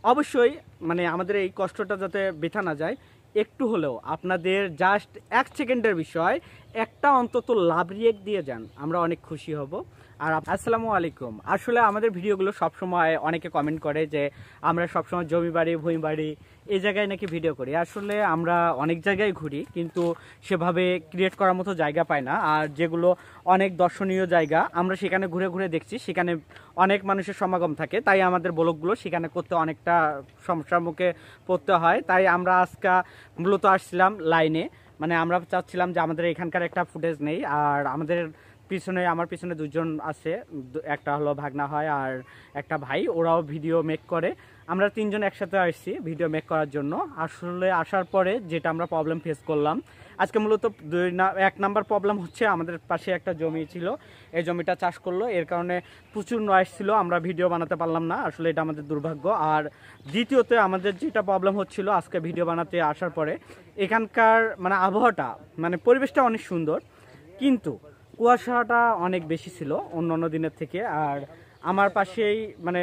অবশ্যই মানে আমাদের এই কষ্টটা যাতে বৃথা না যায়, একটু হলেও আপনাদের জাস্ট 1 সেকেন্ডের বিষয় একটা অন্তত লাভ রিয়েক্ট দিয়ে যান, আমরা অনেক খুশি হব। আর আসসালামু আলাইকুম। আসলে আমাদের ভিডিওগুলো সবসময় অনেকে কমেন্ট করে যে আমরা সবসময় জমি বাড়ি ভূমি বাড়ি এই জায়গায় নাকি ভিডিও করি। আসলে আমরা অনেক জায়গায় ঘুরি কিন্তু সেভাবে ক্রিয়েট করার মতো জায়গা পাই না। আর যেগুলো অনেক দর্শনীয় জায়গা আমরা সেখানে ঘুরে ঘুরে দেখছি, সেখানে অনেক মানুষের সমাগম থাকে, তাই আমাদের ব্লগগুলো সেখানে করতে অনেকটা সমস্যার মুখে পড়তে হয়। তাই আমরা আজকে মূলত আসছিলাম লাইনে, মানে আমরা চাচ্ছিলাম যে আমাদের এখানকার একটা ফুটেজ নেই। আর আমার পিছনে দুজন আছে, একটা হলো ভাগনা হয় আর একটা ভাই, ওরাও ভিডিও মেক করে। আমরা তিনজন একসাথে আসছি ভিডিও মেক করার জন্য। আসলে আসার পরে যেটা আমরা প্রবলেম ফেস করলাম আজকে, মূলত 1 নাম্বার প্রবলেম হচ্ছে আমাদের পাশে একটা জমি ছিল, এই জমিটা চাষ করলো, এর কারণে প্রচুর নয়েজ ছিল, আমরা ভিডিও বানাতে পারলাম না। আসলে এটা আমাদের দুর্ভাগ্য। আর দ্বিতীয়তে আমাদের যেটা প্রবলেম হচ্ছিল আজকে ভিডিও বানাতে আসার পরে, এখানকার মানে আবহাওয়াটা মানে পরিবেশটা অনেক সুন্দর কিন্তু কুয়াশাটা অনেক বেশি ছিল অন্য দিনের থেকে। আর আমার পাশেই মানে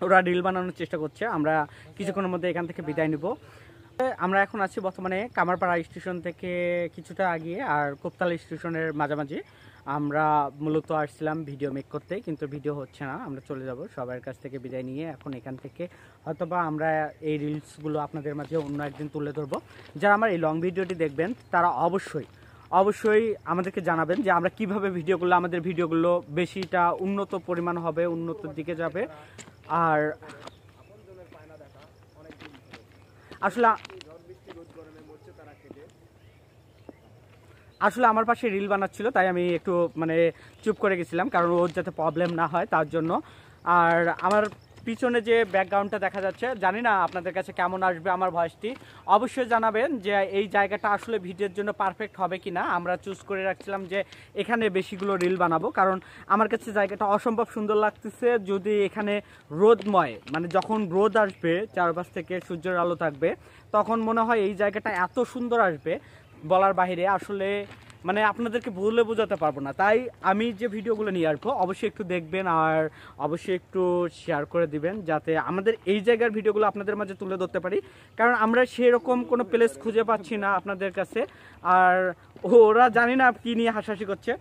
ওরা রিল বানানোর চেষ্টা করছে, আমরা কিছুক্ষণের মধ্যে এখান থেকে বিদায় নিব। আমরা এখন আছি বর্তমানে কামারপাড়া স্টেশন থেকে কিছুটা আগিয়ে আর কোপতাল স্টেশনের মাঝামাঝি। আমরা মূলত আসছিলাম ভিডিও মেক করতে, কিন্তু ভিডিও হচ্ছে না, আমরা চলে যাব সবার কাছ থেকে বিদায় নিয়ে। এখন এখান থেকে হয়তোবা আমরা এই রিলসগুলো আপনাদের মাঝে অন্য একদিন তুলে ধরবো। যারা আমার এই লং ভিডিওটি দেখবেন তারা অবশ্যই আমাদেরকে জানাবেন যে আমরা কিভাবে ভিডিওগুলো, আমাদের ভিডিওগুলো বেশিটা উন্নত পরিমাণ হবে, উন্নতির দিকে যাবে। আর আসলে আমার পাশে রিল বানাচ্ছিল, তাই আমি একটু মানে চুপ করে গেছিলাম, কারণ ওর যাতে প্রবলেম না হয় তার জন্য। আর আমার পিছনে যে ব্যাকগ্রাউন্ডটা দেখা যাচ্ছে, জানি না আপনাদের কাছে কেমন আসবে আমার ভয়েসটি, অবশ্যই জানাবেন যে এই জায়গাটা আসলে ভিডিওর জন্য পারফেক্ট হবে কিনা। আমরা চুজ করে রাখছিলাম যে এখানে বেশিগুলো রিল বানাবো, কারণ আমার কাছে জায়গাটা অসম্ভব সুন্দর লাগতেছে। যদি এখানে রোদময় মানে যখন রোদ আসবে, চারপাশ থেকে সূর্যের আলো থাকবে, তখন মনে হয় এই জায়গাটা এত সুন্দর আসবে বলার বাহিরে। আসলে মানে আপনাদেরকে বলে বোঝাতে পারবো না। তাই আমি যে ভিডিওগুলো নিয়ে আসবো অবশ্যই একটু দেখবেন আর অবশ্যই একটু শেয়ার করে দিবেন, যাতে আমাদের এই জায়গার ভিডিওগুলো আপনাদের মাঝে তুলে ধরতে পারি। কারণ আমরা সেরকম কোনো প্লেস খুঁজে পাচ্ছি না আপনাদের কাছে। আর ওরা জানি না কি নিয়ে হাসাহাসি করছে।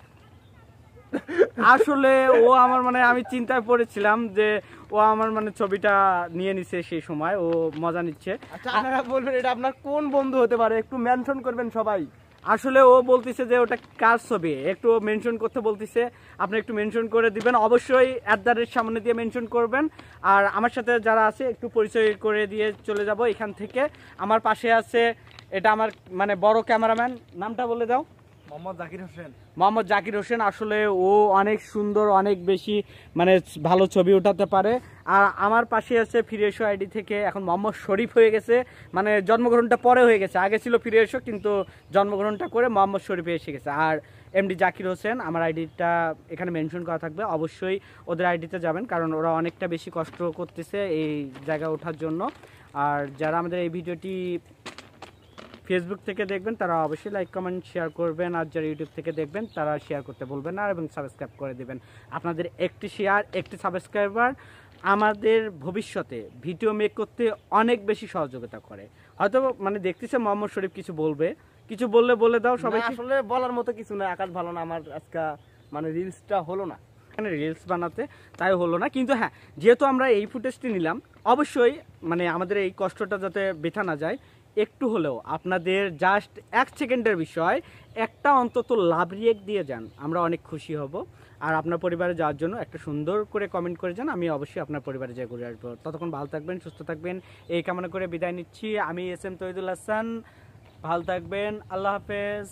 আসলে ও আমার মানে আমি চিন্তায় পড়েছিলাম যে ও আমার মানে ছবিটা নিয়ে নিছে, সেই সময় ও মজা নিচ্ছে। আচ্ছা, আপনারা বলবেন এটা আপনার কোন বন্ধু হতে পারে, একটু মেনশন করবেন সবাই। আসলে ও বলতেছে যে ওটা কার ছবি, একটু মেনশন করতে বলতেছে, আপনি একটু মেনশন করে দিবেন, অবশ্যই @ সামনে দিয়ে মেনশন করবেন। আর আমার সাথে যারা আছে একটু পরিচয় করে দিয়ে চলে যাব এখান থেকে। আমার পাশে আছে, এটা আমার মানে বড় ক্যামেরাম্যান, নামটা বলে দাও। মোহাম্মদ জাকির হোসেন। আসলে ও অনেক সুন্দর, অনেক বেশি মানে ভালো ছবি উঠাতে পারে। আর আমার পাশে আছে ফিরে এসো আইডি থেকে, এখন মোহাম্মদ শরীফ হয়ে গেছে, মানে জন্মগ্রহণটা পরে হয়ে গেছে, আগে ছিল ফিরে এসো কিন্তু জন্মগ্রহণটা করে মোহাম্মদ শরীফে এসে গেছে। আর এমডি জাকির হোসেন, আমার আইডিটা এখানে মেনশন করা থাকবে, অবশ্যই ওদের আইডিতে যাবেন, কারণ ওরা অনেকটা বেশি কষ্ট করতেছে এই জায়গা ওঠার জন্য। আর যারা আমাদের এই ভিডিওটি ফেসবুক থেকে দেখবেন তারা অবশ্যই লাইক কমেন্ট শেয়ার করবেন, আর যারা ইউটিউব থেকে দেখবেন তারা শেয়ার করতে বলবেন না, এবং সাবস্ক্রাইব করে দেবেন। আপনাদের একটি শেয়ার, একটি সাবস্ক্রাইবার আমাদের ভবিষ্যতে ভিডিও মেক করতে অনেক বেশি সহযোগিতা করে। হয়তো মানে দেখতেছে মোহাম্মদ শরীফ কিছু বললে বলে দাও সবাই। আসলে বলার মতো কিছু না, আকাশ ভালো না, আমার আজকে মানে রিলসটা হলো না, রিলস বানাতে, তাই হলো না। কিন্তু হ্যাঁ, যেহেতু আমরা এই ফুটেজটি নিলাম, অবশ্যই মানে আমাদের এই কষ্টটা যাতে বৃথা না যায়, একটু হলেও আপনাদের জাস্ট 1 সেকেন্ডের বিষয় একটা অন্তত লাভ রিয়েক্ট দিয়ে যান, আমরা অনেক খুশি হব। আর আপনার পরিবারে যাওয়ার জন্য একটা সুন্দর করে কমেন্ট করে যান, আমি অবশ্যই আপনার পরিবারে যাই ঘুরে আসবো। ততক্ষণ ভালো থাকবেন, সুস্থ থাকবেন, এই কামনা করে বিদায় নিচ্ছি। আমি এস এম তহিদুল হাসান, ভালো থাকবেন, আল্লাহ হাফেজ।